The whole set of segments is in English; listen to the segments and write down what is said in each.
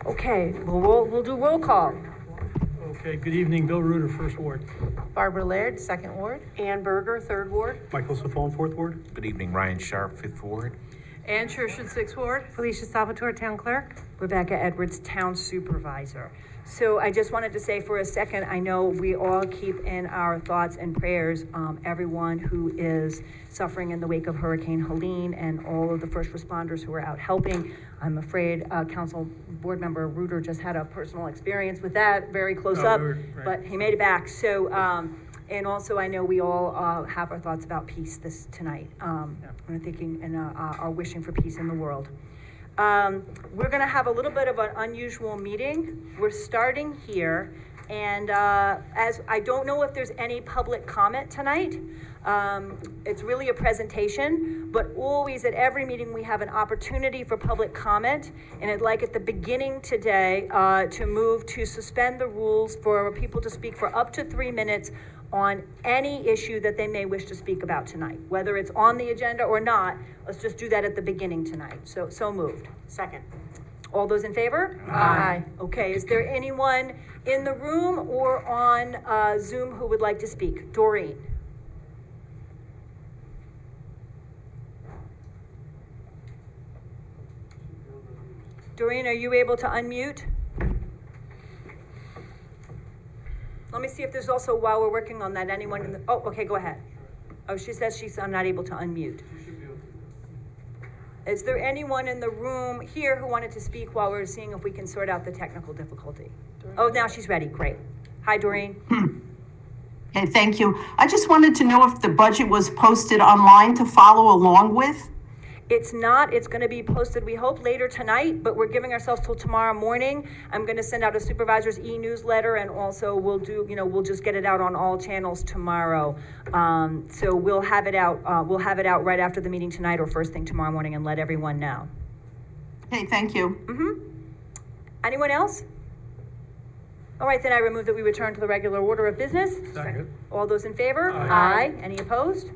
Okay, well, we'll do roll call. Okay, good evening. Bill Reuter, First Ward. Barbara Laird, Second Ward. Ann Berger, Third Ward. Michael Safone, Fourth Ward. Good evening, Ryan Sharp, Fifth Ward. Ann Shershon, Sixth Ward. Felicia Salvatore, Town Clerk. Rebecca Edwards, Town Supervisor. So I just wanted to say for a second, I know we all keep in our thoughts and prayers everyone who is suffering in the wake of Hurricane Helene and all of the first responders who are out helping. I'm afraid Council Board Member Reuter just had a personal experience with that, very close up, right. but he made it back. So, and also I know we all have our thoughts about peace tonight. We're thinking and are wishing for peace in the world. We're going to have a little bit of an unusual meeting. We're starting here, and as I don't know if there's any public comment tonight. It's really a presentation, but always at every meeting we have an opportunity for public comment, and I'd like at the beginning today to move to suspend the rules for people to speak for up to 3 minutes on any issue that they may wish to speak about tonight, whether it's on the agenda or not. Let's just do that at the beginning tonight. So moved. Second. All those in favor? Aye. Okay, is there anyone in the room or on Zoom who would like to speak? Doreen. Doreen, are you able to unmute? Let me see if there's also, while we're working on that, anyone in the, oh, okay, go ahead. Oh, she says she's not able to unmute. Is there anyone in the room here who wanted to speak while we're seeing if we can sort out the technical difficulty? Oh, now she's ready, great. Hi, Doreen. Okay, thank you. I just wanted to know if the budget was posted online to follow along with? It's not. It's going to be posted, we hope, later tonight, but we're giving ourselves till tomorrow morning. I'm going to send out a supervisor's e-newsletter, and also we'll do, we'll just get it out on all channels tomorrow. So we'll have it out. Right after the meeting tonight or first thing tomorrow morning, and let everyone know. Okay, thank you. Anyone else? All right, then I remove that we return to the regular order of business. Second. All those in favor? Aye. Any opposed?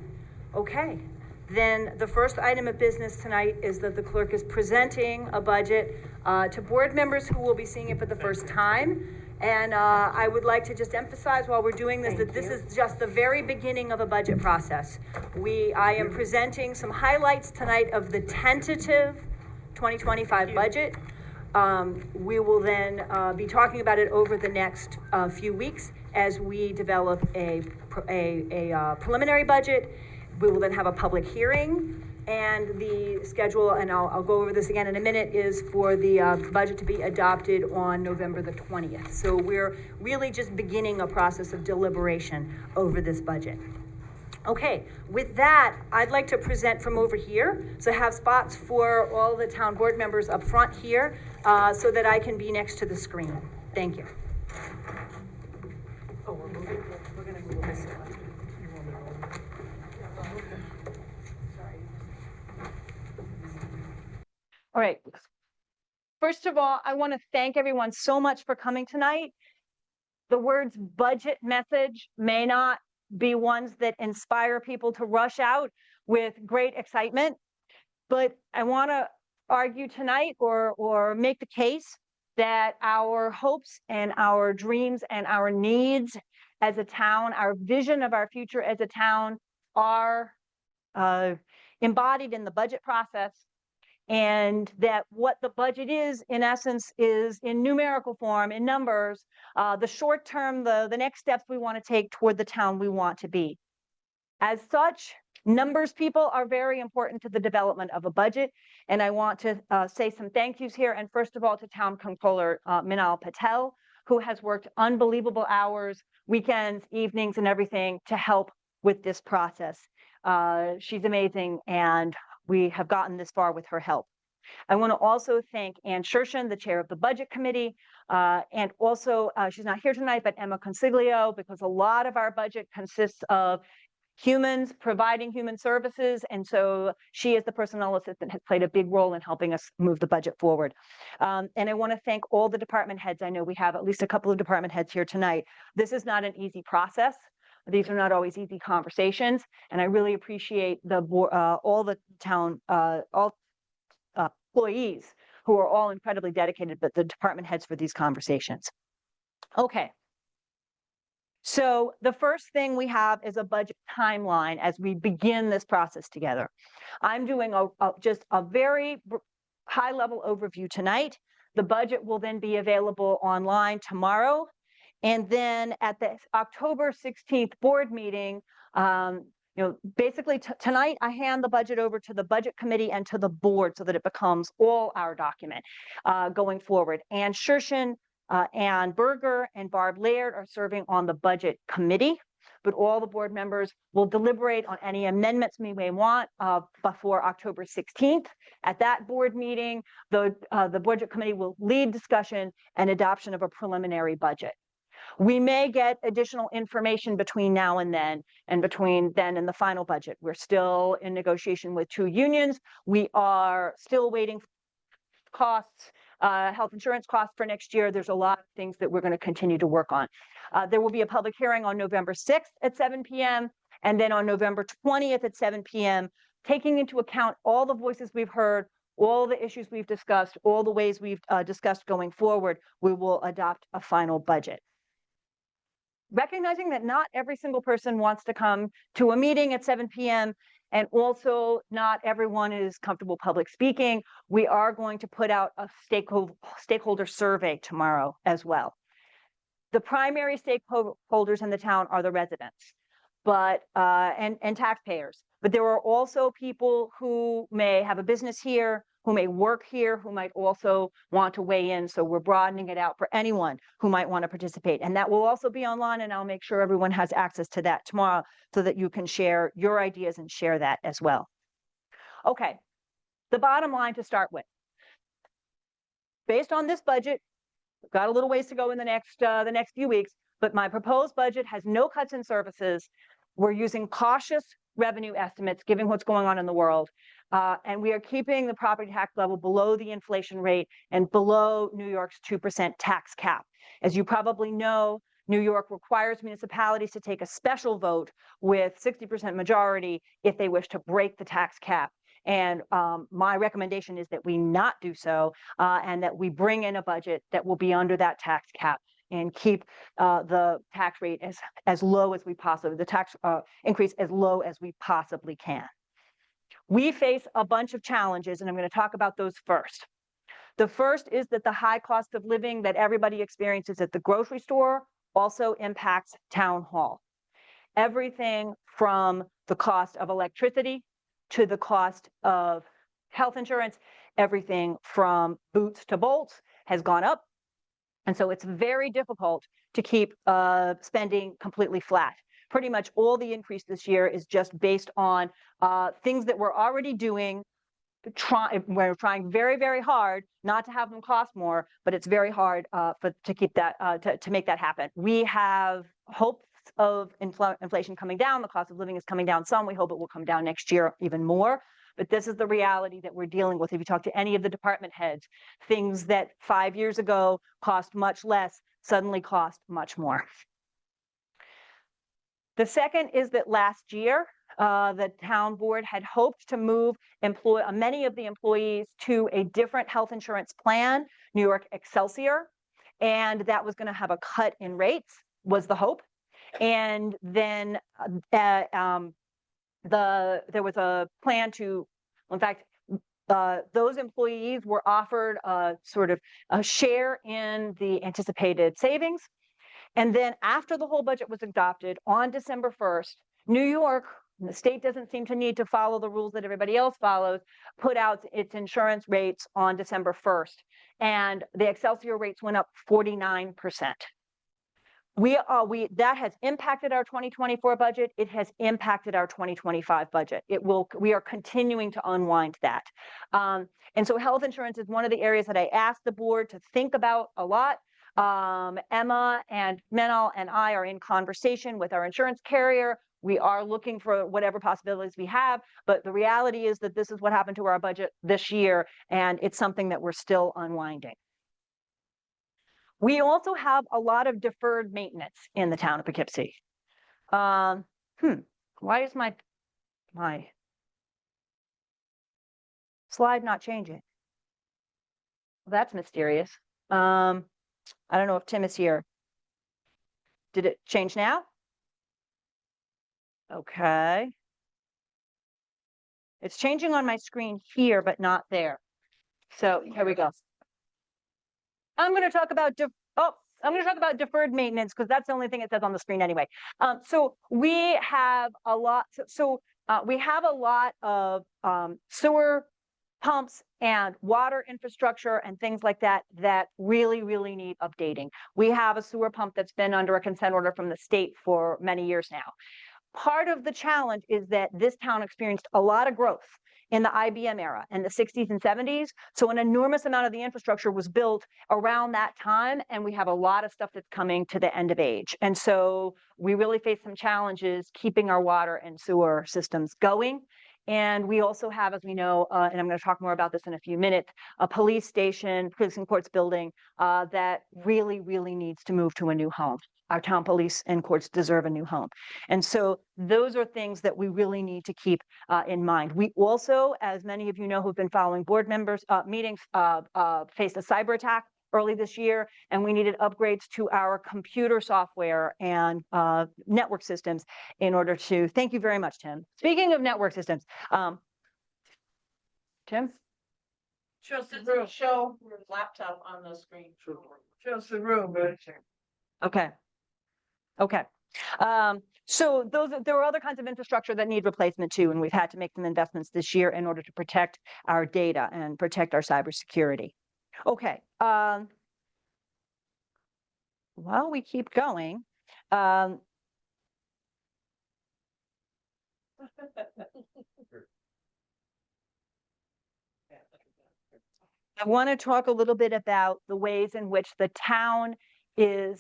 Okay. Then the first item of business tonight is that the clerk is presenting a budget to board members who will be seeing it for the first time. And I would like to just emphasize while we're doing this that this is just the very beginning of a budget process. I am presenting some highlights tonight of the tentative 2025 budget. We will then be talking about it over the next few weeks as we develop a preliminary budget. We will then have a public hearing, and the schedule, and I'll go over this again in a minute, is for the budget to be adopted on November the 20th. So we're really just beginning a process of deliberation over this budget. Okay, with that, I'd like to present from over here. So have spots for all the town board members up front here so that I can be next to the screen. Thank you. Oh, we're moving? We're going to move this one. All right. First of all, I want to thank everyone so much for coming tonight. The words budget message may not be ones that inspire people to rush out with great excitement, but I want to argue tonight or make the case that our hopes and our dreams and our needs as a town, our vision of our future as a town are embodied in the budget process. And that what the budget is, in essence, is in numerical form, in numbers, the short term, the next steps we want to take toward the town we want to be. As such, numbers people are very important to the development of a budget. And I want to say some thank yous here. And first of all, to Town Comptroller Minal Patel, who has worked unbelievable hours, weekends, evenings, and everything to help with this process. She's amazing, and we have gotten this far with her help. I want to also thank Ann Shershon, the chair of the Budget Committee, and also, she's not here tonight, but Emma Consiglio, because a lot of our budget consists of humans providing human services, and so she, as the personnel assistant, has played a big role in helping us move the budget forward. And I want to thank all the department heads. I know we have at least a couple of department heads here tonight. This is not an easy process. These are not always easy conversations, and I really appreciate all the town employees who are all incredibly dedicated, but the department heads for these conversations. Okay. So the first thing we have is a budget timeline as we begin this process together. I'm doing just a very high-level overview tonight. The budget will then be available online tomorrow. And then at the October 16th board meeting, basically tonight I hand the budget over to the budget committee and to the board so that it becomes all our document going forward. And Shershin, Ann Berger, and Barb Laird are serving on the budget committee, but all the board members will deliberate on any amendments we may want before October 16th. At that board meeting, the budget committee will lead discussion and adoption of a preliminary budget. We may get additional information between now and then, and between then and the final budget. We're still in negotiation with 2 unions. We are still waiting for costs, health insurance costs for next year. There's a lot of things that we're going to continue to work on. There will be a public hearing on November 6th at 7 p.m. and then on November 20th at 7 p.m., taking into account all the voices we've heard, all the issues we've discussed, all the ways we've discussed going forward. We will adopt a final budget. Recognizing that not every single person wants to come to a meeting at 7 p.m. and also not everyone is comfortable public speaking, we are going to put out a stakeholder survey tomorrow as well. The primary stakeholders in the town are the residents, but and taxpayers. But there are also people who may have a business here, who may work here, who might also want to weigh in. So we're broadening it out for anyone who might want to participate. And that will also be online, and I'll make sure everyone has access to that tomorrow so that you can share your ideas and share that as well. Okay, the bottom line to start with. Based on this budget, we've got a little ways to go in the next few weeks, but my proposed budget has no cuts in services. We're using cautious revenue estimates, given what's going on in the world. And we are keeping the property tax level below the inflation rate and below New York's 2% tax cap. As you probably know, New York requires municipalities to take a special vote with 60% majority if they wish to break the tax cap. And my recommendation is that we not do so, and that we bring in a budget that will be under that tax cap and keep the tax rate as low as we possibly, the tax increase as low as we possibly can. We face a bunch of challenges, and I'm going to talk about those first. The first is that the high cost of living that everybody experiences at the grocery store also impacts town hall. Everything from the cost of electricity to the cost of health insurance, everything from boots to bolts has gone up. And so it's very difficult to keep spending completely flat. Pretty much all the increase this year is just based on things that we're already doing. We're trying very, very hard not to have them cost more, but it's very hard to keep that to make that happen. We have hopes of inflation coming down. The cost of living is coming down some. We hope it will come down next year even more. But this is the reality that we're dealing with. If you talk to any of the department heads, things that 5 years ago cost much less suddenly cost much more. The second is that last year, the town board had hoped to move many of the employees to a different health insurance plan, New York Excelsior, and that was going to have a cut in rates, was the hope. And then there was a plan to, in fact, those employees were offered sort of a share in the anticipated savings. And then after the whole budget was adopted on December 1st, New York, the state doesn't seem to need to follow the rules that everybody else follows, put out its insurance rates on December 1st. And the Excelsior rates went up 49%. That has impacted our 2024 budget. It has impacted our 2025 budget. We are continuing to unwind that. And so health insurance is one of the areas that I asked the board to think about a lot. Emma and Menal and I are in conversation with our insurance carrier. We are looking for whatever possibilities we have, but the reality is that this is what happened to our budget this year, and it's something that we're still unwinding. We also have a lot of deferred maintenance in the town of Poughkeepsie. Why is my slide not changing? That's mysterious. I don't know if Tim is here. Did it change now? Okay. It's changing on my screen here, but not there. So here we go. I'm going to talk about I'm going to talk about deferred maintenance because that's the only thing it says on the screen anyway. So we have a lot. We have a lot of sewer pumps and water infrastructure and things like that that really, really need updating. We have a sewer pump that's been under a consent order from the state for many years now. Part of the challenge is that this town experienced a lot of growth in the IBM era in the 60s and 70s. So an enormous amount of the infrastructure was built around that time, and we have a lot of stuff that's coming to the end of age. And so we really face some challenges keeping our water and sewer systems going. And we also have, as we know, and I'm going to talk more about this in a few minutes, a police station, police and courts building that really, really needs to move to a new home. Our town police and courts deserve a new home. And so those are things that we really need to keep in mind. We also, as many of you know who've been following board members meetings, faced a cyber attack early this year, and we needed upgrades to our computer software and network systems in order to, thank you very much, Tim. Speaking of network systems, Tim? Shows the room. Show your laptop on the screen. Shows the room. Okay. Okay. So there are other kinds of infrastructure that need replacement too, and we've had to make some investments this year in order to protect our data and protect our cybersecurity. Okay. While we keep going, I want to talk a little bit about the ways in which the town in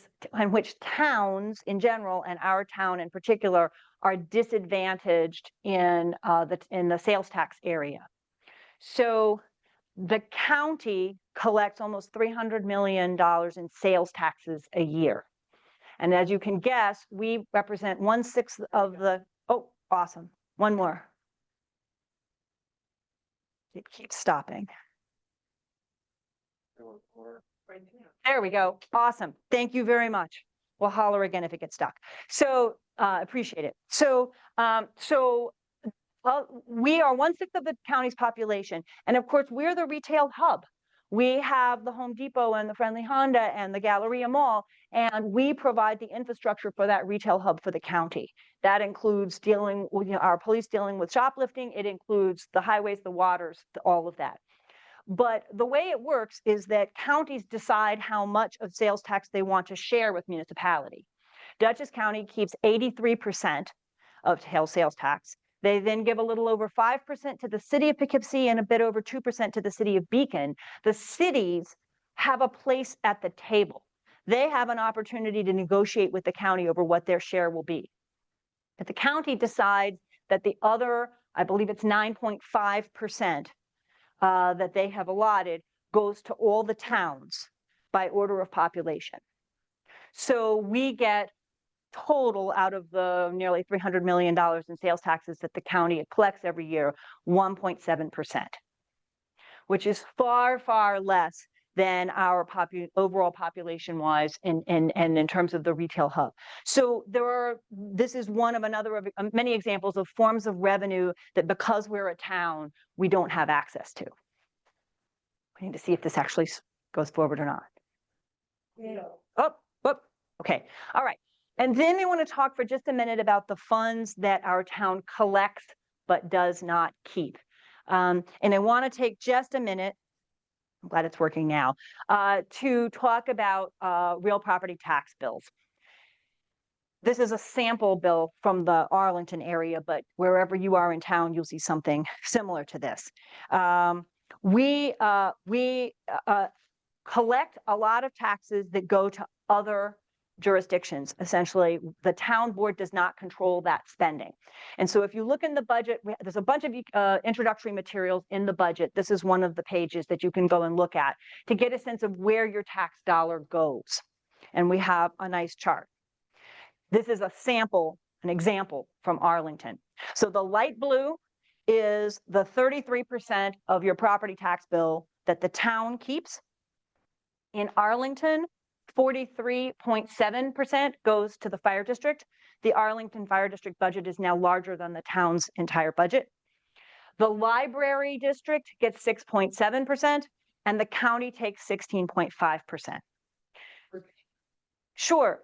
which towns in general and our town in particular are disadvantaged in the sales tax area. So the county collects almost $300 million in sales taxes a year. And as you can guess, we represent 1/6 of the, oh, awesome. One more. It keeps stopping. There we go. Awesome. Thank you very much. We'll holler again if it gets stuck. So appreciate it. So we are 1/6 of the county's population. And of course, we're the retail hub. We have the Home Depot and the Friendly Honda and the Galleria Mall, and we provide the infrastructure for that retail hub for the county. That includes dealing with, our police dealing with shoplifting. It includes the highways, the waters, all of that. But the way it works is that counties decide how much of sales tax they want to share with municipality. Dutchess County keeps 83% of sales tax. They then give a little over 5% to the city of Poughkeepsie and a bit over 2% to the city of Beacon. The cities have a place at the table. They have an opportunity to negotiate with the county over what their share will be. But the county decides that the other, I believe it's 9.5%, that they have allotted goes to all the towns by order of population. So we get total out of the nearly $300 million in sales taxes that the county collects every year, 1.7%, which is far, far less than our overall population-wise and in terms of the retail hub. So this is one of many examples of forms of revenue that because we're a town, we don't have access to. We need to see if this actually goes forward or not. Yeah. Oh, okay, all right. And then I want to talk for just a minute about the funds that our town collects but does not keep. And I want to take just a minute, I'm glad it's working now, to talk about real property tax bills. This is a sample bill from the Arlington area, but wherever you are in town, you'll see something similar to this. We collect a lot of taxes that go to other jurisdictions. Essentially, the town board does not control that spending. And so if you look in the budget, there's a bunch of introductory materials in the budget. This is one of the pages that you can go and look at to get a sense of where your tax dollar goes. And we have a nice chart. This is a sample, an example from Arlington. So the light blue is the 33% of your property tax bill that the town keeps. In Arlington, 43.7% goes to the fire district. The Arlington Fire District budget is now larger than the town's entire budget. The library district gets 6.7%, and the county takes 16.5%. Sure,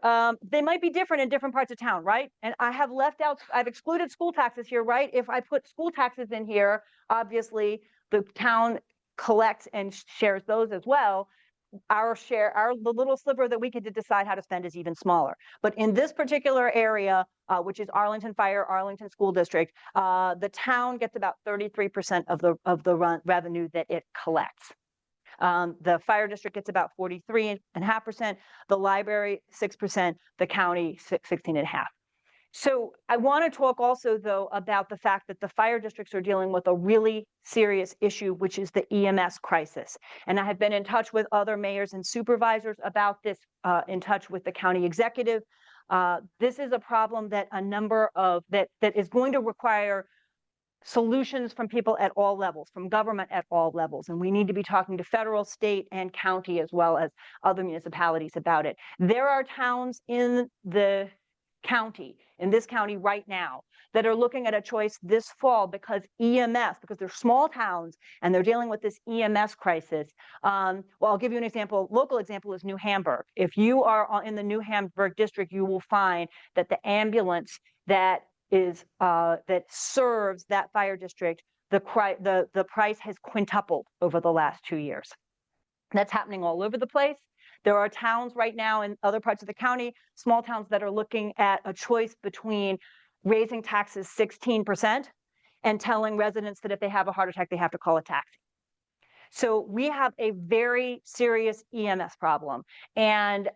they might be different in different parts of town, right? And I've excluded school taxes here, right? If I put school taxes in here, obviously the town collects and shares those as well. Our share, the little sliver that we get to decide how to spend is even smaller. But in this particular area, which is Arlington Fire, Arlington School District, the town gets about 33% of the revenue that it collects. The fire district gets about 43.5%, the library 6%, the county 16.5%. So I want to talk also, though, about the fact that the fire districts are dealing with a really serious issue, which is the EMS crisis. And I have been in touch with other mayors and supervisors about this, in touch with the county executive. This is a problem that that is going to require solutions from people at all levels, from government at all levels. And we need to be talking to federal, state, and county, as well as other municipalities about it. There are towns in this county right now, that are looking at a choice this fall because they're small towns and they're dealing with this EMS crisis. Well, I'll give you an example. Local example is New Hamburg. If you are in the New Hamburg district, you will find that the ambulance that serves that fire district, the price has quintupled over the last 2 years. That's happening all over the place. There are towns right now in other parts of the county, small towns, that are looking at a choice between raising taxes 16% and telling residents that if they have a heart attack, they have to call a taxi. So we have a very serious EMS problem, and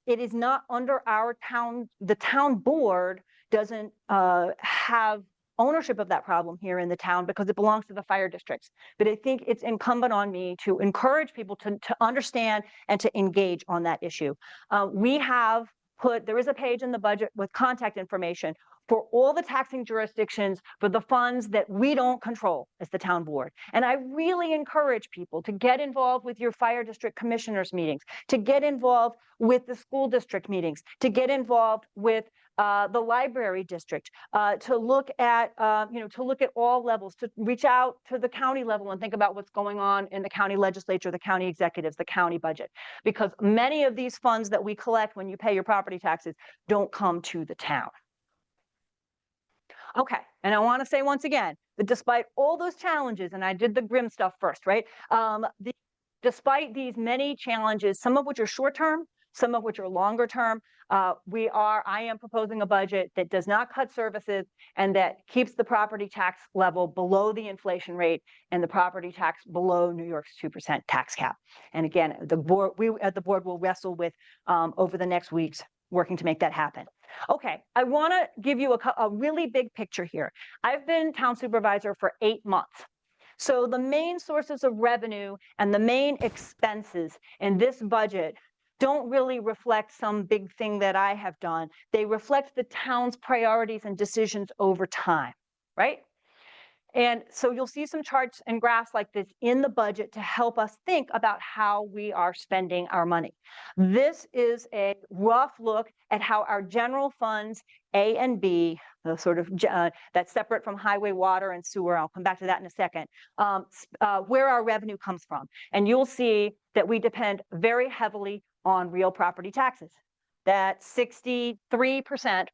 it is not under our town. The town board doesn't have ownership of that problem here in the town because it belongs to the fire districts. But I think it's incumbent on me to encourage people to understand and to engage on that issue. There is a page in the budget with contact information for all the taxing jurisdictions for the funds that we don't control as the town board. And I really encourage people to get involved with your fire district commissioners meetings, to get involved with the school district meetings, to get involved with the library district, to look at all levels, to reach out to the county level and think about what's going on in the county legislature, the county executives, the county budget. Because many of these funds that we collect when you pay your property taxes don't come to the town. Okay, and I want to say once again that despite all those challenges, and I did the grim stuff first, right? Despite these many challenges, some of which are short-term, some of which are longer term, I am proposing a budget that does not cut services and that keeps the property tax level below the inflation rate and the property tax below New York's 2% tax cap. And again, we at the board will wrestle with over the next weeks, working to make that happen. Okay, I want to give you a really big picture here. I've been town supervisor for 8 months. So the main sources of revenue and the main expenses in this budget don't really reflect some big thing that I have done. They reflect the town's priorities and decisions over time, right? And so you'll see some charts and graphs like this in the budget to help us think about how we are spending our money. This is a rough look at how our general funds, A and B, the sort of that's separate from highway, water, and sewer. I'll come back to that in a second, where our revenue comes from. And you'll see that we depend very heavily on real property taxes. That 63%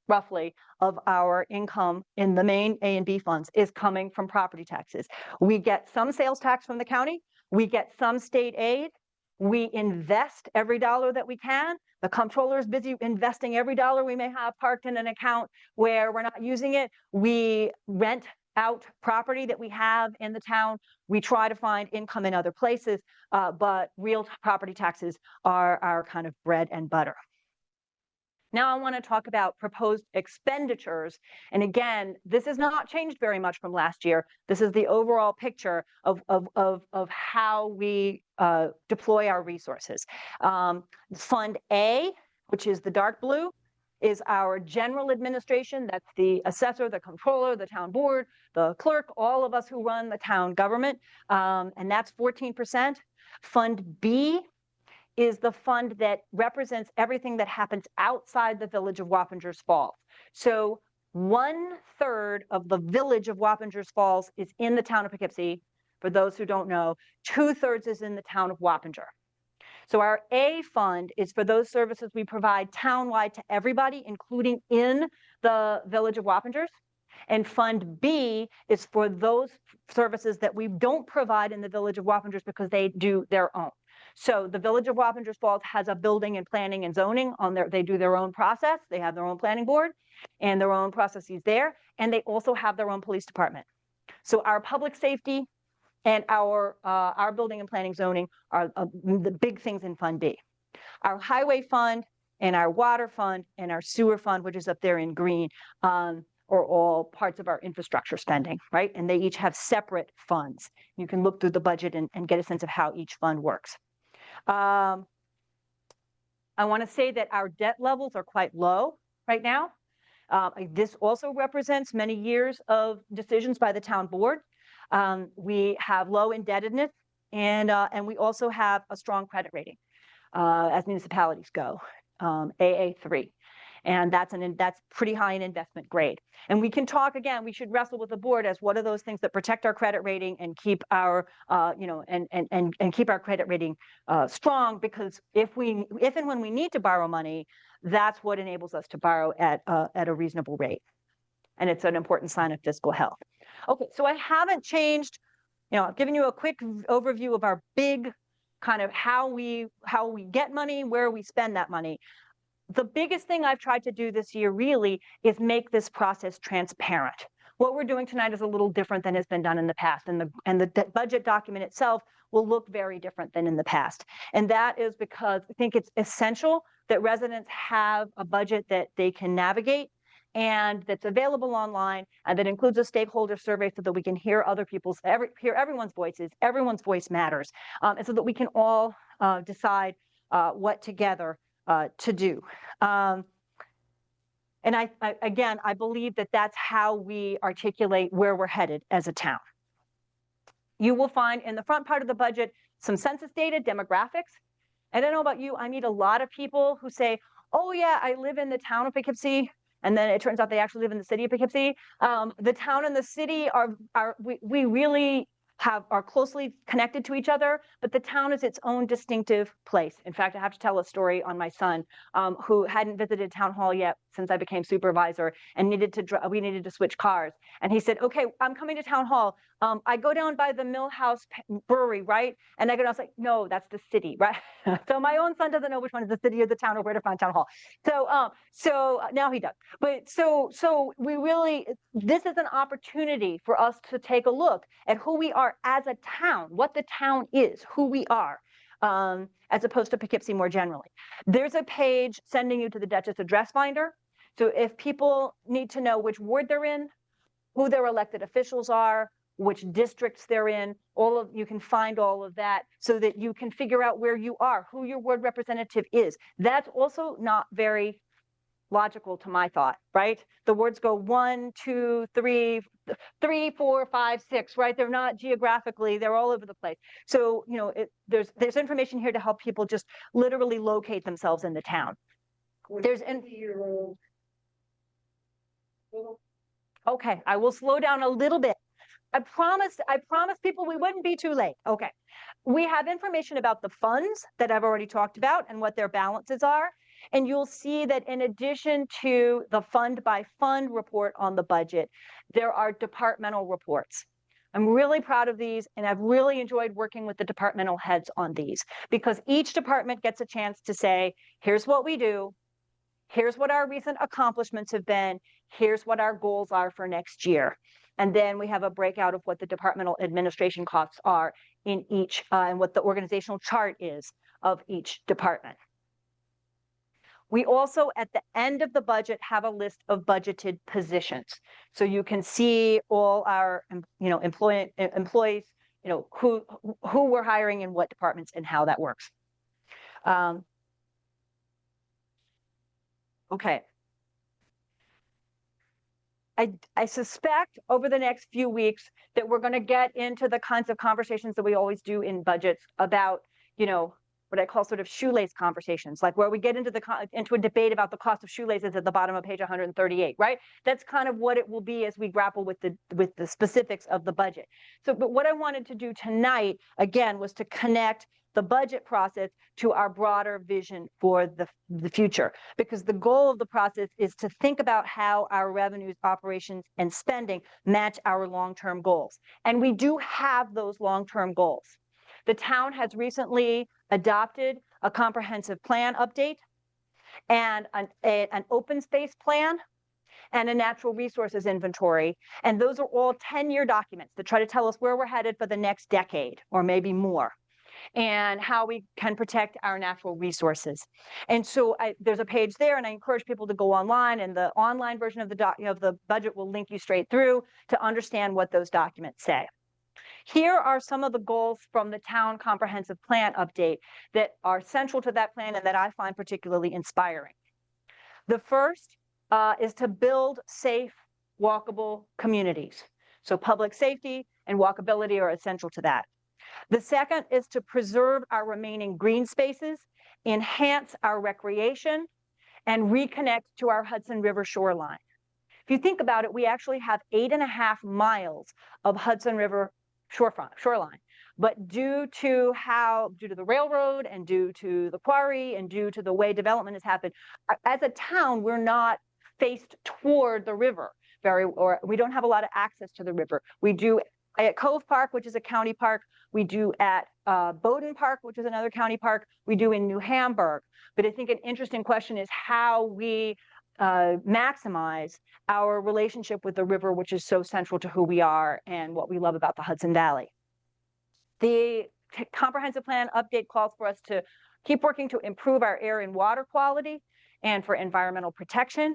roughly of our income in the main A and B funds is coming from property taxes. We get some sales tax from the county, we get some state aid, we invest every dollar that we can. The comptroller is busy investing every dollar we may have parked in an account where we're not using it. We rent out property that we have in the town. We try to find income in other places, but real property taxes are our kind of bread and butter. Now I want to talk about proposed expenditures. And again, this has not changed very much from last year. This is the overall picture of how we deploy our resources. Fund A, which is the dark blue, is our general administration. That's the assessor, the controller, the town board, the clerk, all of us who run the town government. And that's 14%. Fund B is the fund that represents everything that happens outside the village of Wappingers Falls. So 1/3 of the village of Wappingers Falls is in the town of Poughkeepsie. For those who don't know, 2/3 is in the town of Wappinger. So our A fund is for those services we provide townwide to everybody, including in the village of Wappingers. And Fund B is for those services that we don't provide in the village of Wappingers because they do their own. So the village of Wappingers Falls has a building and planning and zoning on they do their own process. They have their own planning board and their own processes there. And they also have their own police department. So our public safety and our building and planning zoning are the big things in Fund B. Our highway fund and our water fund and our sewer fund, which is up there in green, are all parts of our infrastructure spending, right? And they each have separate funds. You can look through the budget and get a sense of how each fund works. I want to say that our debt levels are quite low right now. This also represents many years of decisions by the town board. We have low indebtedness, and we also have a strong credit rating as municipalities go, AA3. And that's pretty high in investment grade. And we can talk again, we should wrestle with the board as what are those things that protect our credit rating and keep our, and keep our credit rating strong, because if and when we need to borrow money, that's what enables us to borrow at a reasonable rate. And it's an important sign of fiscal health. Okay, so I haven't changed, I've given you a quick overview of our big kind of how we get money, where we spend that money. The biggest thing I've tried to do this year really is make this process transparent. What we're doing tonight is a little different than has been done in the past, and the budget document itself will look very different than in the past. And that is because I think it's essential that residents have a budget that they can navigate and that's available online, and that includes a stakeholder survey so that we can hear hear everyone's voices. Everyone's voice matters, and so that we can all decide what together to do. And I believe that that's how we articulate where we're headed as a town. You will find in the front part of the budget some census data, demographics. I don't know about you, I meet a lot of people who say, oh yeah, I live in the town of Poughkeepsie, and then it turns out they actually live in the city of Poughkeepsie. The town and the city we really are closely connected to each other, but the town is its own distinctive place. In fact, I have to tell a story on my son, who hadn't visited town hall yet since I became supervisor, and we needed to switch cars. And he said, okay, I'm coming to town hall. I go down by the Millhouse Brewery, right? And I was like, no, that's the city, right? So my own son doesn't know which one is the city or the town or where to find town hall. So now he does. But so we really, this is an opportunity for us to take a look at who we are as a town, what the town is, who we are, as opposed to Poughkeepsie more generally. There's a page sending you to the Duchess Address Finder. So if people need to know which ward they're in, who their elected officials are, which districts they're in, you can find all of that so that you can figure out where you are, who your ward representative is. That's also not very logical to my thought, right? The words go 1, 2, 3, 4, 5, 6, right? They're not geographically, they're all over the place. So, there's information here to help people just literally locate themselves in the town. Okay, I will slow down a little bit. I promised people we wouldn't be too late. Okay. We have information about the funds that I've already talked about and what their balances are. And you'll see that in addition to the fund by fund report on the budget, there are departmental reports. I'm really proud of these, and I've really enjoyed working with the departmental heads on these, because each department gets a chance to say, here's what we do, here's what our recent accomplishments have been, here's what our goals are for next year. And then we have a breakout of what the departmental administration costs are in each, and what the organizational chart is of each department. We also, at the end of the budget, have a list of budgeted positions. So you can see all our, employees, who we're hiring in what departments and how that works. Okay. I suspect over the next few weeks that we're going to get into the kinds of conversations that we always do in budgets about, what I call sort of shoelace conversations, like where we get into into a debate about the cost of shoelaces at the bottom of page 138, right? That's kind of what it will be as we grapple with the specifics of the budget. So, but what I wanted to do tonight, again, was to connect the budget process to our broader vision for the future, because the goal of the process is to think about how our revenues, operations, and spending match our long-term goals. And we do have those long-term goals. The town has recently adopted a comprehensive plan update and an open space plan and a natural resources inventory. And those are all 10-year documents that try to tell us where we're headed for the next decade or maybe more, and how we can protect our natural resources. And so there's a page there, and I encourage people to go online, and the online version of the budget will link you straight through to understand what those documents say. Here are some of the goals from the town comprehensive plan update that are central to that plan and that I find particularly inspiring. The first is to build safe, walkable communities. So public safety and walkability are essential to that. The second is to preserve our remaining green spaces, enhance our recreation, and reconnect to our Hudson River shoreline. If you think about it, we actually have 8.5 miles of Hudson River shoreline. But due to the railroad and due to the quarry and due to the way development has happened, as a town, we're not faced toward the river or we don't have a lot of access to the river. We do at Cove Park, which is a county park. We do at Bowdoin Park, which is another county park. We do in New Hamburg. But I think an interesting question is how we maximize our relationship with the river, which is so central to who we are and what we love about the Hudson Valley. The comprehensive plan update calls for us to keep working to improve our air and water quality and for environmental protection.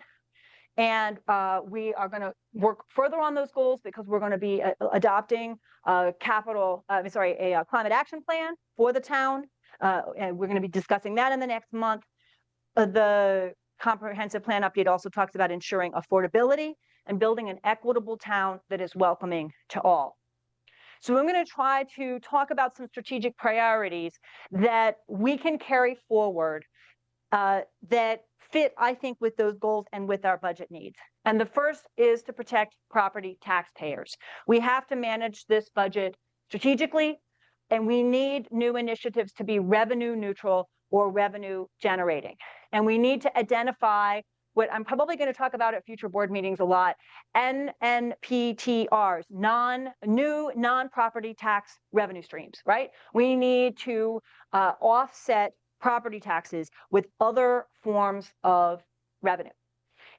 And we are going to work further on those goals because we're going to be adopting a climate action plan for the town. And we're going to be discussing that in the next month. The comprehensive plan update also talks about ensuring affordability and building an equitable town that is welcoming to all. So I'm going to try to talk about some strategic priorities that we can carry forward that fit, I think, with those goals and with our budget needs. And the first is to protect property taxpayers. We have to manage this budget strategically, and we need new initiatives to be revenue neutral or revenue generating. And we need to identify what I'm probably going to talk about at future board meetings a lot, NPTRs, new non-property tax revenue streams, right? We need to offset property taxes with other forms of revenue.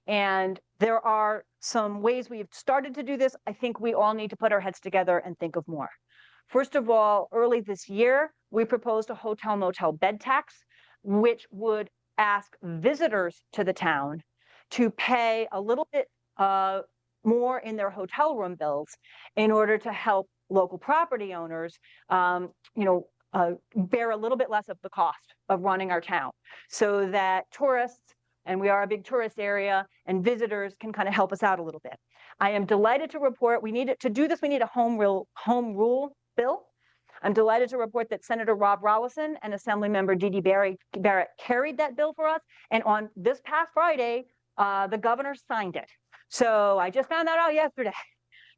And there are some ways we've started to do this. I think we all need to put our heads together and think of more. First of all, early this year, we proposed a hotel motel bed tax, which would ask visitors to the town to pay a little bit more in their hotel room bills in order to help local property owners, bear a little bit less of the cost of running our town, so that tourists, and we are a big tourist area, and visitors can kind of help us out a little bit. I am delighted to report we need a home rule bill. I'm delighted to report that Senator Rob Rollison and Assemblymember Dee Dee Barrett carried that bill for us, and on this past Friday, the governor signed it. So I just found that out yesterday.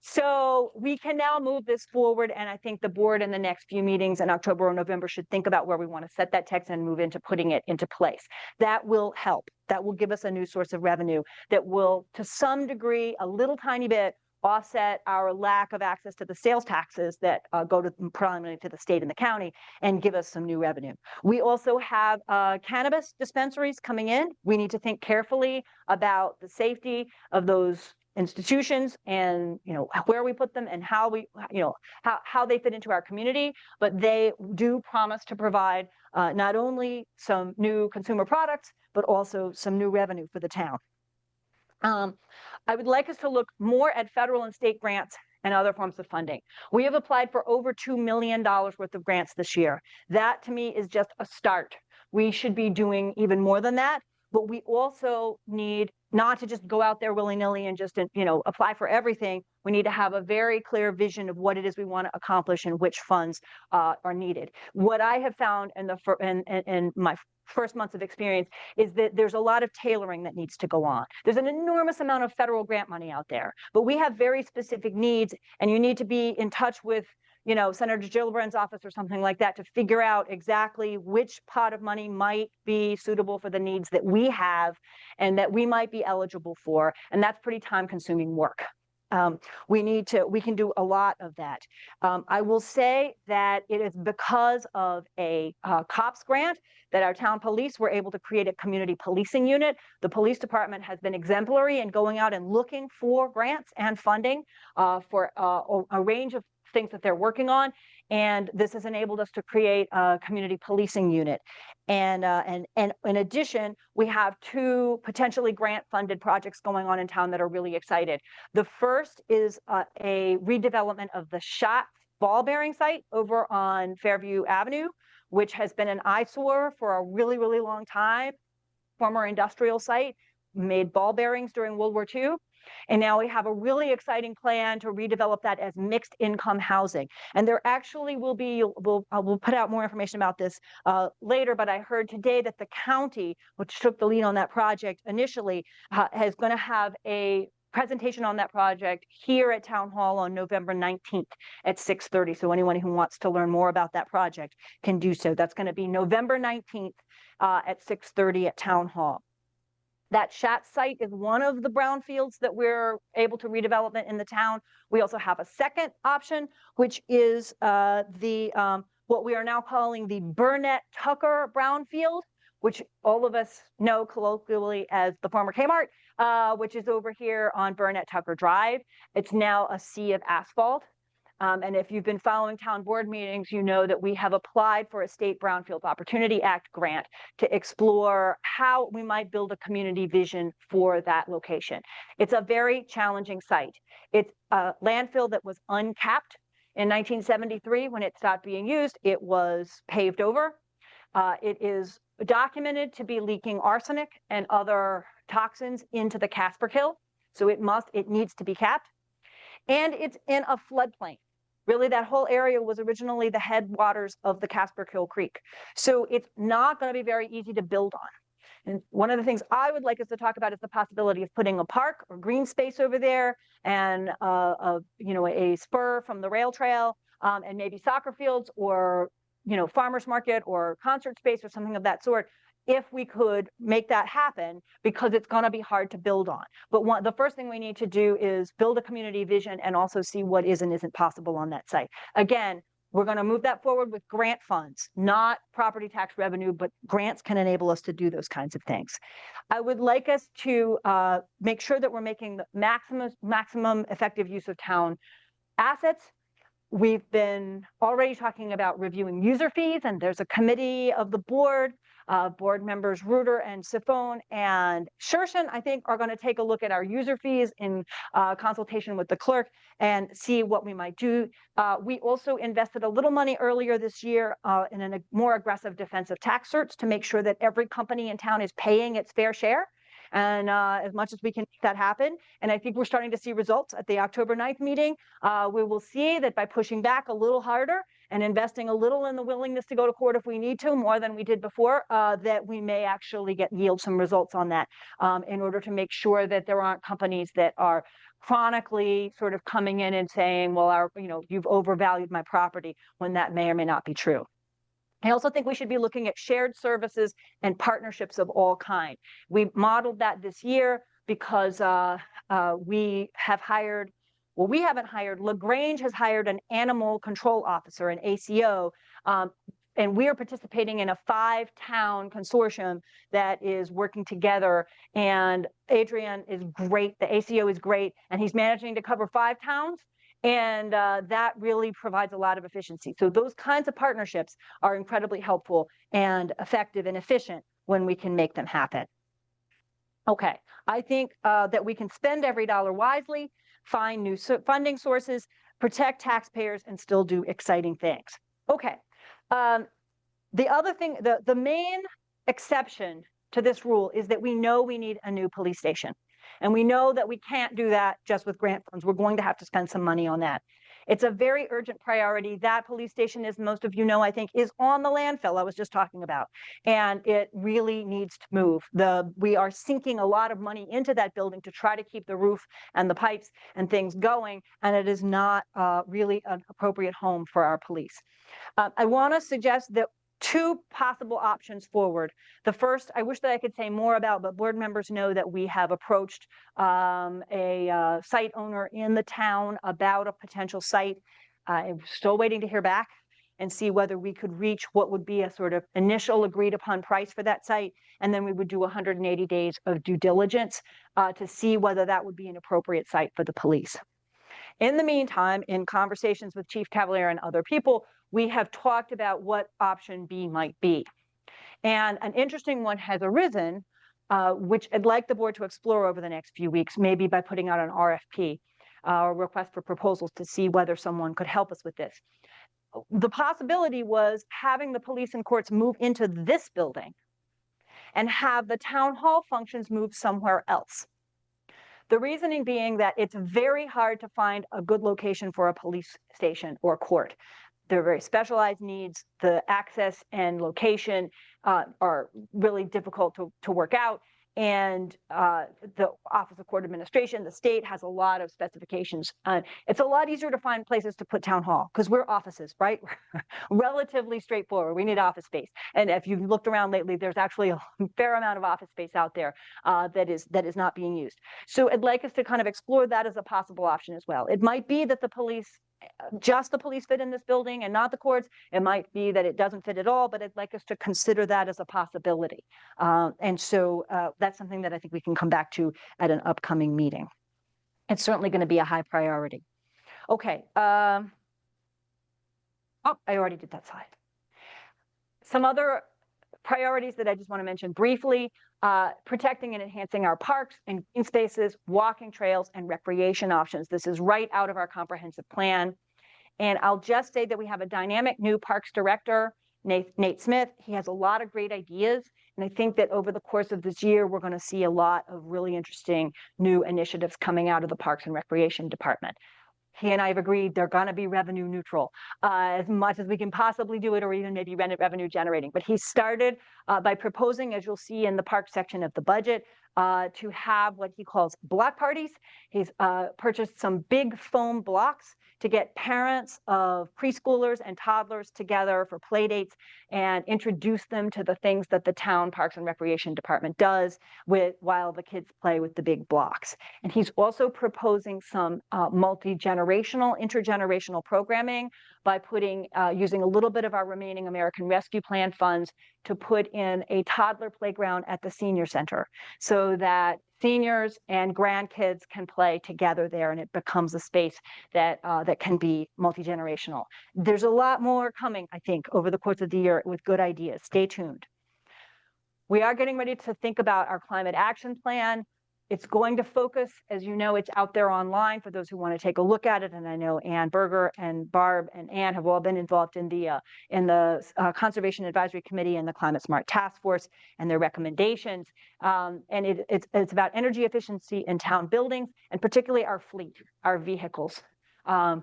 So we can now move this forward, and I think the board in the next few meetings in October or November should think about where we want to set that text and move into putting it into place. That will help. That will give us a new source of revenue that will, to some degree, a little tiny bit, offset our lack of access to the sales taxes that go primarily to the state and the county, and give us some new revenue. We also have cannabis dispensaries coming in. We need to think carefully about the safety of those institutions and where we put them and how they fit into our community. But they do promise to provide not only some new consumer products, but also some new revenue for the town. I would like us to look more at federal and state grants and other forms of funding. We have applied for over $2 million worth of grants this year. That, to me, is just a start. We should be doing even more than that. but we also need not to just go out there willy-nilly and just, apply for everything. We need to have a very clear vision of what it is we want to accomplish and which funds are needed. What I have found in my first months of experience is that there's a lot of tailoring that needs to go on. There's an enormous amount of federal grant money out there, but we have very specific needs, and you need to be in touch with Senator Gillibrand's office or something like that to figure out exactly which pot of money might be suitable for the needs that we have and that we might be eligible for. And that's pretty time-consuming work. We can do a lot of that. I will say that it is because of a COPS grant that our town police were able to create a community policing unit. The police department has been exemplary in going out and looking for grants and funding for a range of things that they're working on, and this has enabled us to create a community policing unit. And in addition, we have 2 potentially grant-funded projects going on in town that are really excited. The first is a redevelopment of the Schatz ball bearing site over on Fairview Avenue, which has been an eyesore for a really, really long time. Former industrial site, made ball bearings during World War II. And now we have a really exciting plan to redevelop that as mixed income housing. And there actually will be, we'll put out more information about this later, but I heard today that the county, which took the lead on that project initially, is going to have a presentation on that project here at Town Hall on November 19th at 6:30. So anyone who wants to learn more about that project can do so. That's going to be November 19th at 6:30 at Town Hall. That Schatz site is one of the brownfields that we're able to redevelop in the town. We also have a second option, which is what we are now calling the Burnett Tucker brownfield, which all of us know colloquially as the former Kmart, which is over here on Burnett Tucker Drive. It's now a sea of asphalt. And if you've been following town board meetings, you know that we have applied for a State Brownfield Opportunity Act grant to explore how we might build a community vision for that location. It's a very challenging site. It's a landfill that was uncapped in 1973 when it stopped being used. It was paved over. It is documented to be leaking arsenic and other toxins into the Casperkill. So it needs to be capped. And it's in a floodplain. Really, that whole area was originally the headwaters of the Casperkill Creek. So it's not going to be very easy to build on. And one of the things I would like us to talk about is the possibility of putting a park or green space over there and a spur from the rail trail and maybe soccer fields or farmers market or concert space or something of that sort, if we could make that happen, because it's going to be hard to build on. But the first thing we need to do is build a community vision and also see what is and isn't possible on that site. Again, we're going to move that forward with grant funds, not property tax revenue, but grants can enable us to do those kinds of things. I would like us to make sure that we're making the maximum effective use of town assets. We've been already talking about reviewing user fees, and there's a committee of the board members Reuter and Sifone and Shershin, I think, are going to take a look at our user fees in consultation with the clerk and see what we might do. We also invested a little money earlier this year in a more aggressive defensive tax search to make sure that every company in town is paying its fair share. And as much as we can make that happen. And I think we're starting to see results at the October 9th meeting. We will see that by pushing back a little harder and investing a little in the willingness to go to court if we need to, more than we did before, that we may actually yield some results on that in order to make sure that there aren't companies that are chronically sort of coming in and saying, well, you've overvalued my property, when that may or may not be true. I also think we should be looking at shared services and partnerships of all kinds. We modeled that this year because we have hired, well, we haven't hired, LaGrange has hired an animal control officer, an ACO, and we are participating in a 5-town consortium that is working together. And Adrian is great, the ACO is great, and he's managing to cover 5 towns. And that really provides a lot of efficiency. So those kinds of partnerships are incredibly helpful and effective and efficient when we can make them happen. Okay, I think that we can spend every dollar wisely, find new funding sources, protect taxpayers, and still do exciting things. Okay, the other thing, the main exception to this rule is that we know we need a new police station. And we know that we can't do that just with grant funds. We're going to have to spend some money on that. It's a very urgent priority. That police station, as most of you know, I think, is on the landfill I was just talking about. And it really needs to move. We are sinking a lot of money into that building to try to keep the roof and the pipes and things going. And it is not really an appropriate home for our police. I want to suggest that two possible options forward. The first, I wish that I could say more about, but board members know that we have approached a site owner in the town about a potential site. I'm still waiting to hear back and see whether we could reach what would be a sort of initial agreed upon price for that site. And then we would do 180 days of due diligence to see whether that would be an appropriate site for the police. In the meantime, in conversations with Chief Cavalier and other people, we have talked about what option B might be. And an interesting one has arisen, which I'd like the board to explore over the next few weeks, maybe by putting out an RFP, or request for proposals, to see whether someone could help us with this. The possibility was having the police and courts move into this building and have the town hall functions move somewhere else. The reasoning being that it's very hard to find a good location for a police station or court. They're very specialized needs. The access and location are really difficult to work out. And the Office of Court Administration, the state, has a lot of specifications. It's a lot easier to find places to put town hall because we're offices, right? Relatively straightforward. We need office space. And if you've looked around lately, there's actually a fair amount of office space out there that is not being used. So I'd like us to kind of explore that as a possible option as well. It might be that the police, just the police, fit in this building and not the courts. It might be that it doesn't fit at all, but I'd like us to consider that as a possibility. And so that's something that I think we can come back to at an upcoming meeting. It's certainly going to be a high priority. Okay. Oh, I already did that slide. Some other priorities that I just want to mention briefly: protecting and enhancing our parks and green spaces, walking trails, and recreation options. This is right out of our comprehensive plan. And I'll just say that we have a dynamic new parks director, Nate Smith. He has a lot of great ideas. And I think that over the course of this year, we're going to see a lot of really interesting new initiatives coming out of the Parks and Recreation Department. He and I have agreed they're going to be revenue neutral as much as we can possibly do it, or even maybe revenue generating. But he started by proposing, as you'll see in the park section of the budget, to have what he calls block parties. He's purchased some big foam blocks to get parents of preschoolers and toddlers together for play dates and introduce them to the things that the town Parks and Recreation Department does while the kids play with the big blocks. And he's also proposing some multi-generational, intergenerational programming by using a little bit of our remaining American Rescue Plan funds to put in a toddler playground at the senior center, so that seniors and grandkids can play together there, and it becomes a space that can be multi-generational. There's a lot more coming, I think, over the course of the year with good ideas. Stay tuned. We are getting ready to think about our climate action plan. It's going to focus, as you know, it's out there online for those who want to take a look at it. And I know Ann Berger and Barb and Ann have all been involved in the Conservation Advisory Committee and the Climate Smart Task Force and their recommendations. And it's about energy efficiency in town buildings, and particularly our fleet, our vehicles. I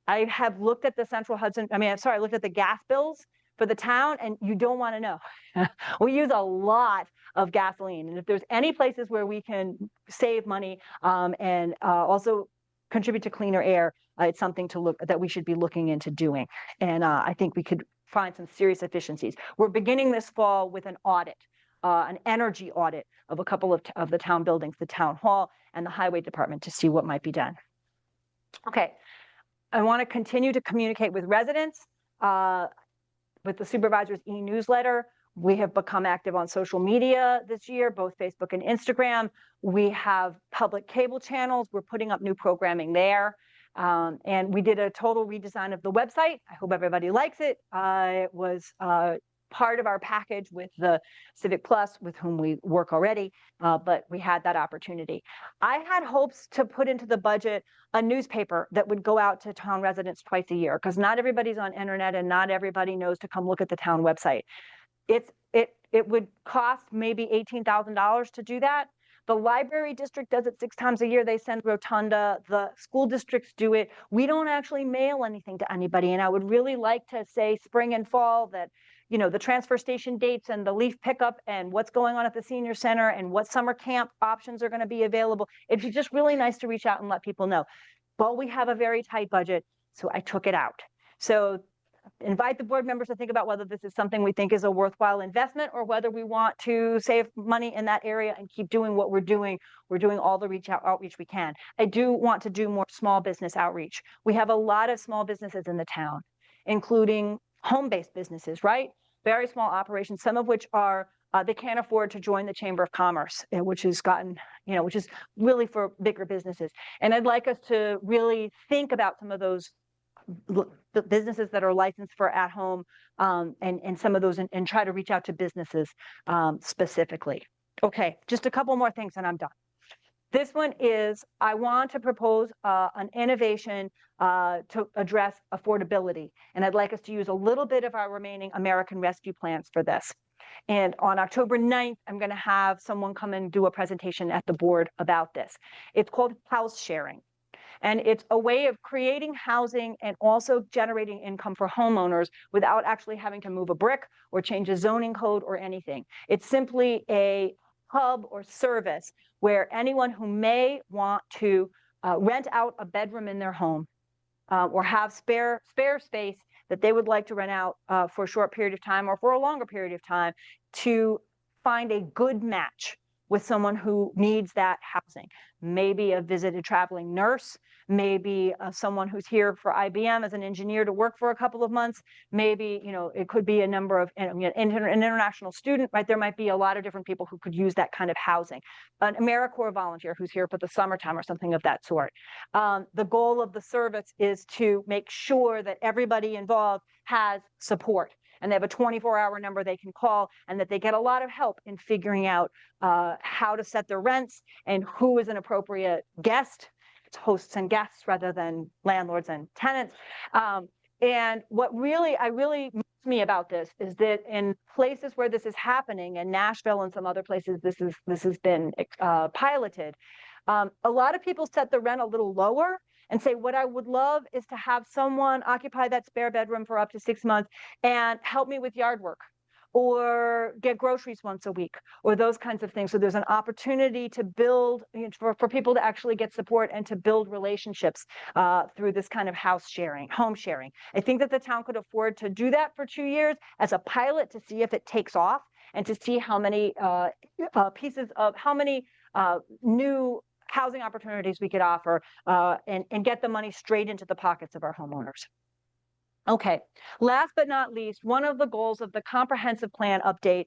have looked at the I looked at the gas bills for the town, and you don't want to know. We use a lot of gasoline, and if there's any places where we can save money and also contribute to cleaner air, it's something that we should be looking into doing. And I think we could find some serious efficiencies. We're beginning this fall with an audit, an energy audit of a couple of the town buildings, the town hall and the highway department, to see what might be done. Okay, I want to continue to communicate with residents. With the supervisor's e-newsletter, we have become active on social media this year, both Facebook and Instagram. We have public cable channels. We're putting up new programming there. And we did a total redesign of the website. I hope everybody likes it. It was part of our package with the Civic Plus, with whom we work already, but we had that opportunity. I had hopes to put into the budget a newspaper that would go out to town residents twice a year, because not everybody's on internet and not everybody knows to come look at the town website. It would cost maybe $18,000 to do that. The library district does it 6 times a year. They send rotunda. The school districts do it. We don't actually mail anything to anybody. And I would really like to say spring and fall that, you know, the transfer station dates and the leaf pickup and what's going on at the senior center and what summer camp options are going to be available. It'd be just really nice to reach out and let people know. But we have a very tight budget, so I took it out. So invite the board members to think about whether this is something we think is a worthwhile investment or whether we want to save money in that area and keep doing what we're doing. We're doing all the outreach we can. I do want to do more small business outreach. We have a lot of small businesses in the town, including home-based businesses, right? Very small operations, some of which are they can't afford to join the Chamber of Commerce, which has gotten, you know, which is really for bigger businesses. And I'd like us to really think about some of those the businesses that are licensed for at home and some of those and try to reach out to businesses specifically. Okay, just a couple more things and I'm done. This one is, I want to propose an innovation to address affordability. And I'd like us to use a little bit of our remaining American Rescue plans for this. And on October 9th, I'm going to have someone come and do a presentation at the board about this. It's called house sharing. And it's a way of creating housing and also generating income for homeowners without actually having to move a brick or change a zoning code or anything. It's simply a hub or service where anyone who may want to rent out a bedroom in their home or have spare space that they would like to rent out for a short period of time or for a longer period of time to find a good match with someone who needs that housing. Maybe a visited traveling nurse, maybe someone who's here for IBM as an engineer to work for a couple of months. Maybe, you know, it could be a number of, an international student, right? There might be a lot of different people who could use that kind of housing. An AmeriCorps volunteer who's here for the summertime or something of that sort. The goal of the service is to make sure that everybody involved has support. And they have a 24-hour number they can call, and that they get a lot of help in figuring out how to set their rents and who is an appropriate guest. It's hosts and guests rather than landlords and tenants. And what really moves me about this is that in places where this is happening, in Nashville and some other places, this has been piloted. A lot of people set the rent a little lower and say, what I would love is to have someone occupy that spare bedroom for up to 6 months and help me with yard work or get groceries once a week or those kinds of things. So there's an opportunity to build, for people to actually get support and to build relationships through this kind of home sharing. I think that the town could afford to do that for 2 years as a pilot to see if it takes off and to see how many new housing opportunities we could offer and get the money straight into the pockets of our homeowners. Okay, last but not least, one of the goals of the comprehensive plan update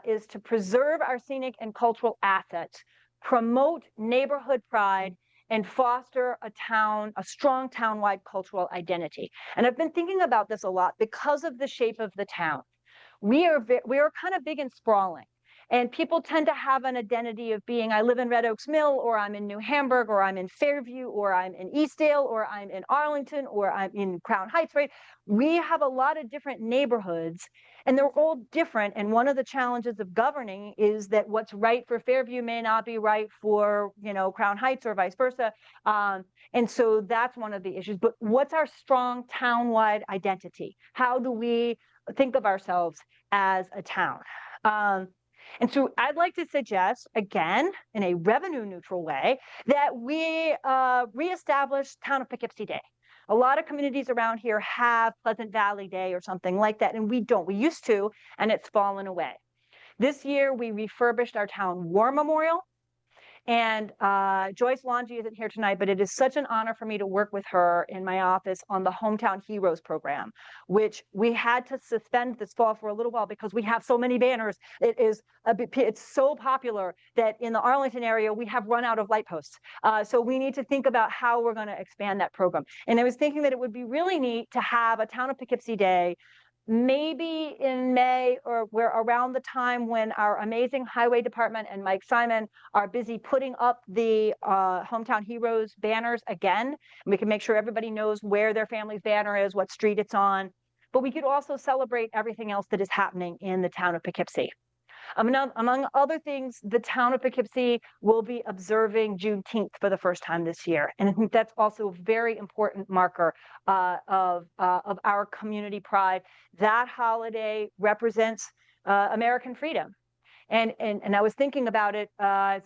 is to preserve our scenic and cultural assets, promote neighborhood pride, and foster a strong townwide cultural identity. And I've been thinking about this a lot because of the shape of the town. We are kind of big and sprawling. And people tend to have an identity of being, I live in Red Oaks Mill, or I'm in New Hamburg, or I'm in Fairview, or I'm in Eastdale, or I'm in Arlington, or I'm in Crown Heights, right? We have a lot of different neighborhoods, and they're all different. And one of the challenges of governing is that what's right for Fairview may not be right for, Crown Heights or vice versa. And so that's one of the issues. But what's our strong townwide identity? How do we think of ourselves as a town? And so I'd like to suggest, again, in a revenue neutral way, that we reestablish Town of Poughkeepsie Day. A lot of communities around here have Pleasant Valley Day or something like that, and we don't. We used to, and it's fallen away. This year, we refurbished our town war memorial. And Joyce Longy isn't here tonight, but it is such an honor for me to work with her in my office on the Hometown Heroes program, which we had to suspend this fall for a little while because we have so many banners. It's so popular that in the Arlington area, we have run out of light posts. So we need to think about how we're going to expand that program. And I was thinking that it would be really neat to have a Town of Poughkeepsie Day, maybe in May, or we're around the time when our amazing highway department and Mike Simon are busy putting up the Hometown Heroes banners again. And we can make sure everybody knows where their family's banner is, what street it's on. But we could also celebrate everything else that is happening in the town of Poughkeepsie. Among other things, the town of Poughkeepsie will be observing Juneteenth for the first time this year. And I think that's also a very important marker of our community pride. That holiday represents American freedom. And I was thinking about it, I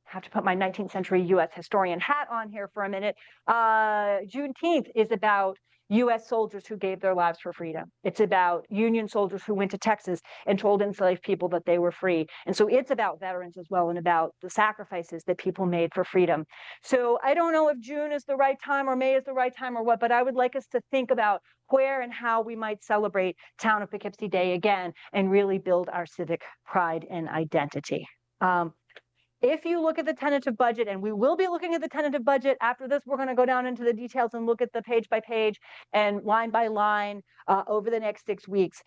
have to put my 19th century US historian hat on here for a minute. Juneteenth is about US soldiers who gave their lives for freedom. It's about Union soldiers who went to Texas and told enslaved people that they were free. And so it's about veterans as well and about the sacrifices that people made for freedom. So I don't know if June is the right time or May is the right time or what, but I would like us to think about where and how we might celebrate Town of Poughkeepsie Day again and really build our civic pride and identity. If you look at the tentative budget, and we will be looking at the tentative budget after this, we're going to go down into the details and look at the page by page and line by line over the next 6 weeks.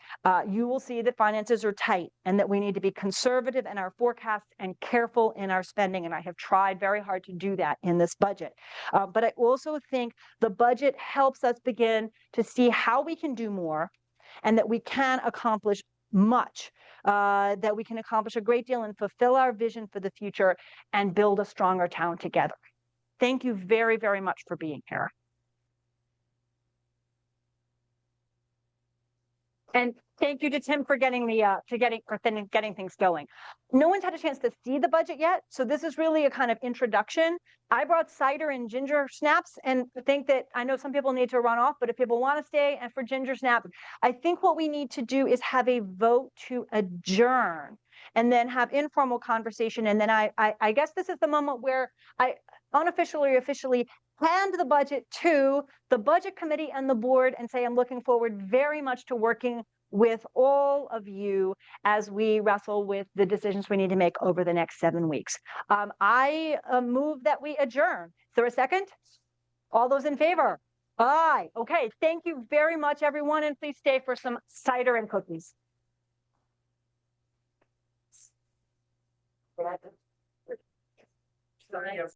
You will see that finances are tight and that we need to be conservative in our forecasts and careful in our spending. And I have tried very hard to do that in this budget. But I also think the budget helps us begin to see how we can do more and that we can accomplish much, that we can accomplish a great deal and fulfill our vision for the future and build a stronger town together. Thank you very, very much for being here. And thank you to Tim for getting getting things going. No one's had a chance to see the budget yet, so this is really a kind of introduction. I brought cider and ginger snaps and think that I know some people need to run off, but if people want to stay and for ginger snaps, I think what we need to do is have a vote to adjourn and then have informal conversation. And then I guess this is the moment where I unofficially or officially hand the budget to the budget committee and the board and say, I'm looking forward very much to working with all of you as we wrestle with the decisions we need to make over the next 7 weeks. I move that we adjourn. Is there a second? All those in favor? Aye. Okay. Thank you very much, everyone. And please stay for some cider and cookies.